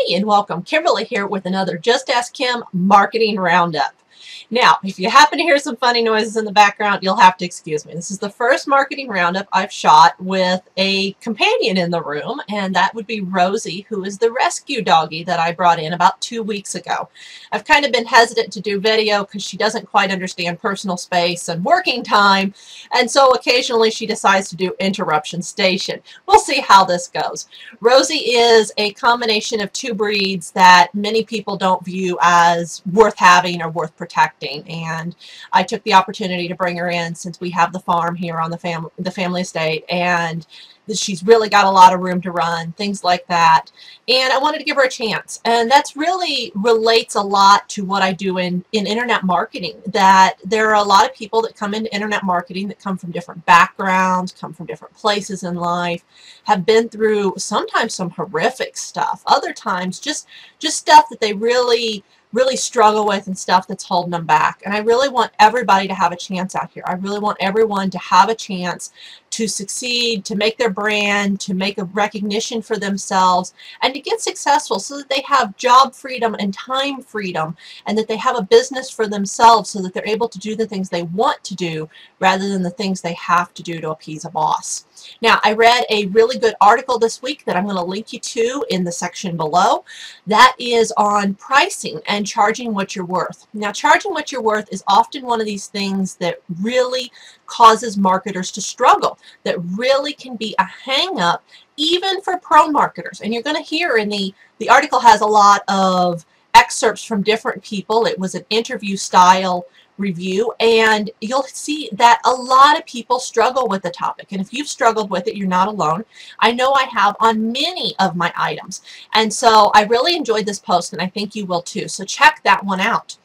Hey, and welcome. Kimberly here with another Just Ask Kim Marketing Roundup. Now, if you happen to hear some funny noises in the background, you'll have to excuse me. This is the first marketing roundup I've shot with a companion in the room, and that would be Rosie, who is the rescue doggie that I brought in about 2 weeks ago. I've kind of been hesitant to do video because she doesn't quite understand personal space and working time, and so occasionally she decides to do interruption station. We'll see how this goes. Rosie is a combination of two breeds that many people don't view as worth having or worth protecting, and I took the opportunity to bring her in since we have the farm here on the family estate, and she's really got a lot of room to run, things like that, and I wanted to give her a chance. And that's really relates a lot to what I do in internet marketing, that there are a lot of people that come into internet marketing that come from different backgrounds, come from different places in life, have been through sometimes some horrific stuff, other times just stuff that they really struggle with and stuff that's holding them back. And I really want everybody to have a chance out here. I really want everyone to have a chance to succeed, to make their brand, to make a recognition for themselves, and to get successful so that they have job freedom and time freedom, and that they have a business for themselves so that they're able to do the things they want to do rather than the things they have to do to appease a boss. Now, I read a really good article this week that I'm going to link you to in the section below. That is on pricing and charging what you're worth. Now, charging what you're worth is often one of these things that really causes marketers to struggle, that really can be a hang-up even for pro marketers. And you're going to hear in the article has a lot of excerpts from different people. It was an interview style review, and you'll see that a lot of people struggle with the topic. And if you've struggled with it, you're not alone. I know I have on many of my items. And so I really enjoyed this post, and I think you will too. So check that one out.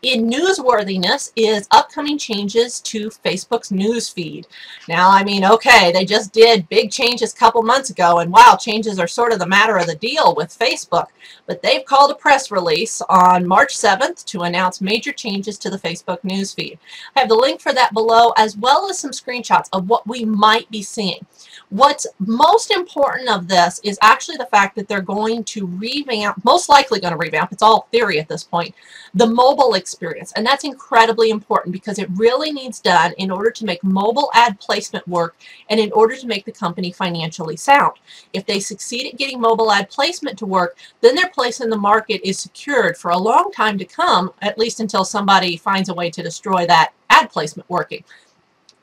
In newsworthiness is upcoming changes to Facebook's newsfeed. Now, I mean, okay, they just did big changes a couple months ago, and wow, changes are sort of the matter of the deal with Facebook. But they've called a press release on March 7th to announce major changes to the Facebook newsfeed. I have the link for that below, as well as some screenshots of what we might be seeing. What's most important of this is actually the fact that they're going to revamp, most likely going to revamp, it's all theory at this point, the mobile experience. And that's incredibly important because it really needs done in order to make mobile ad placement work and in order to make the company financially sound. If they succeed at getting mobile ad placement to work, then their place in the market is secured for a long time to come, at least until somebody finds a way to destroy that ad placement working.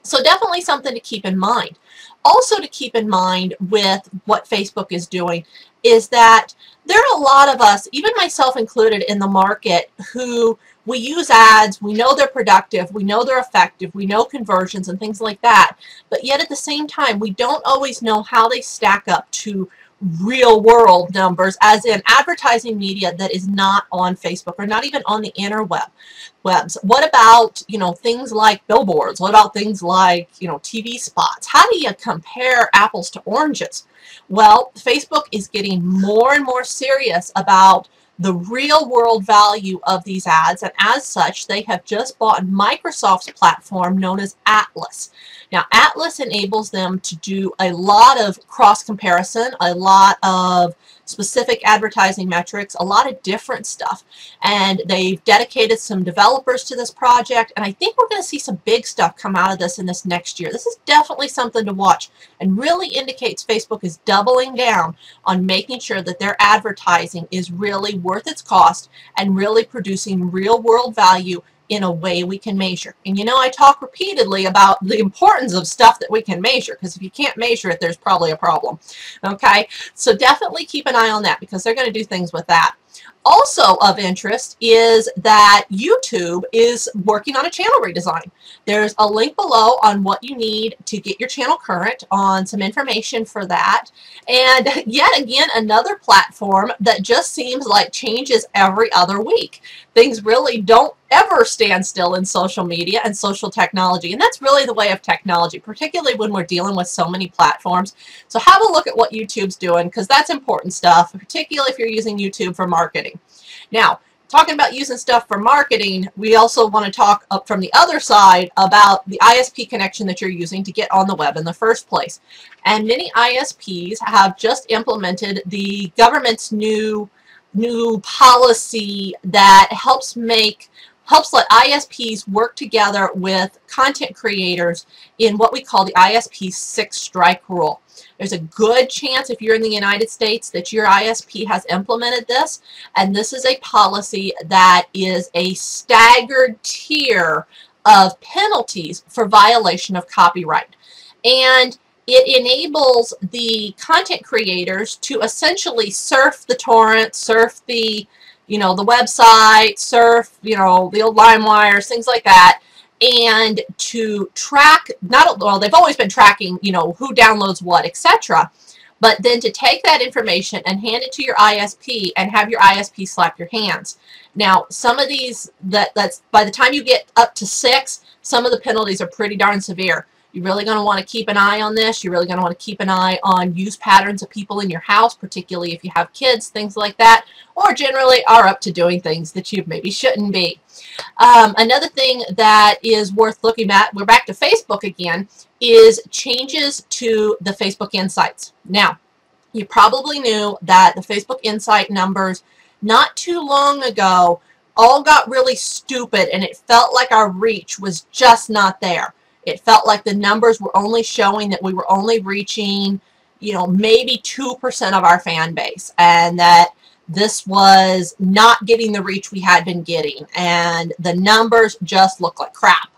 So definitely something to keep in mind. Also to keep in mind with what Facebook is doing is that there are a lot of us, even myself included, in the market who we use ads, we know they're productive, we know they're effective, we know conversions and things like that, but yet at the same time we don't always know how they stack up to real world numbers, as in advertising media that is not on Facebook or not even on the interwebs. What about, things like billboards? What about things like, TV spots? How do you compare apples to oranges? Well, Facebook is getting more and more serious about the real world value of these ads, and as such they have just bought Microsoft's platform known as Atlas. Now, Atlas enables them to do a lot of cross comparison, a lot of specific advertising metrics, a lot of different stuff, and they've dedicated some developers to this project, and I think we're going to see some big stuff come out of this in this next year. This is definitely something to watch and really indicates Facebook is doubling down on making sure that their advertising is really worth its cost and really producing real world value in a way we can measure. And I talk repeatedly about the importance of stuff that we can measure, because if you can't measure it, there's probably a problem. Okay, so definitely keep an eye on that because they're going to do things with that. Also of interest is that YouTube is working on a channel redesign. There's a link below on what you need to get your channel current, on some information for that. And yet again, another platform that just seems like changes every other week. Things really don't ever stand still in social media and social technology, and that's really the way of technology, particularly when we're dealing with so many platforms. So have a look at what YouTube's doing, because that's important stuff, particularly if you're using YouTube for marketing. Now, talking about using stuff for marketing, we also want to talk up from the other side about the ISP connection that you're using to get on the web in the first place. And many ISPs have just implemented the government's new new policy that helps let ISPs work together with content creators in what we call the ISP 6-strike rule. There's a good chance if you're in the United States that your ISP has implemented this, and this is a policy that is a staggered tier of penalties for violation of copyright. And it enables the content creators to essentially surf the torrent, surf the the website, surf, the old LimeWires, things like that, and to track, well, they've always been tracking, who downloads what, etc., but then to take that information and hand it to your ISP and have your ISP slap your hands. Now, some of these, that's by the time you get up to 6, some of the penalties are pretty darn severe. You're really going to want to keep an eye on this. You're really going to want to keep an eye on use patterns of people in your house, particularly if you have kids, things like that, or generally are up to doing things that you maybe shouldn't be. Another thing that is worth looking at, we're back to Facebook again, is changes to the Facebook Insights. Now, you probably knew that the Facebook Insight numbers not too long ago all got really stupid, and it felt like our reach was just not there. It felt like the numbers were only showing that we were only reaching, maybe 2% of our fan base, and that this was not getting the reach we had been getting, and the numbers just looked like crap.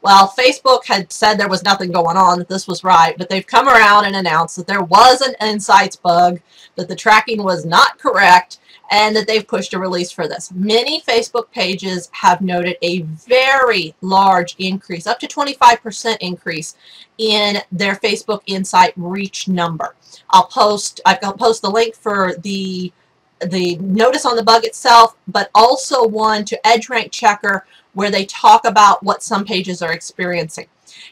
Well, Facebook had said there was nothing going on, that this was right, but they've come around and announced that there was an insights bug, that the tracking was not correct, and that they've pushed a release for this. Many Facebook pages have noted a very large increase, up to 25% increase in their Facebook Insight reach number. I'll post the link for the notice on the bug itself, but also one to EdgeRank Checker where they talk about what some pages are experiencing.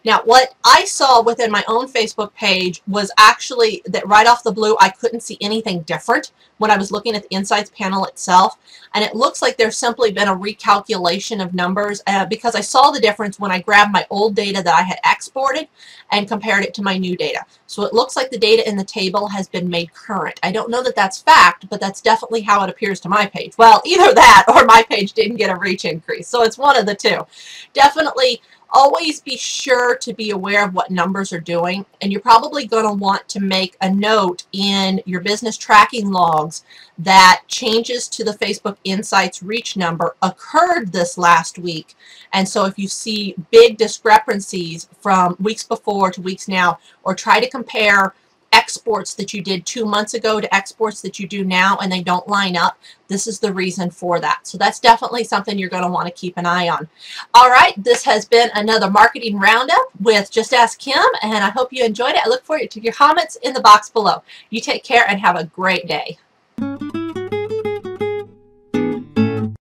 Now, what I saw within my own Facebook page was actually that right off the blue, I couldn't see anything different when I was looking at the Insights panel itself. And it looks like there's simply been a recalculation of numbers because I saw the difference when I grabbed my old data that I had exported and compared it to my new data. So it looks like the data in the table has been made current. I don't know that that's fact, but that's definitely how it appears to my page. Well, either that or my page didn't get a reach increase. So it's one of the two. Definitely always be sure to be aware of what numbers are doing, and you're probably going to want to make a note in your business tracking logs that changes to the Facebook Insights reach number occurred this last week. And so if you see big discrepancies from weeks before to weeks now, or try to compare exports that you did 2 months ago to exports that you do now and they don't line up, this is the reason for that. So that's definitely something you're going to want to keep an eye on. All right, this has been another marketing roundup with Just Ask Kim, and I hope you enjoyed it. I look forward to your comments in the box below. You take care and have a great day.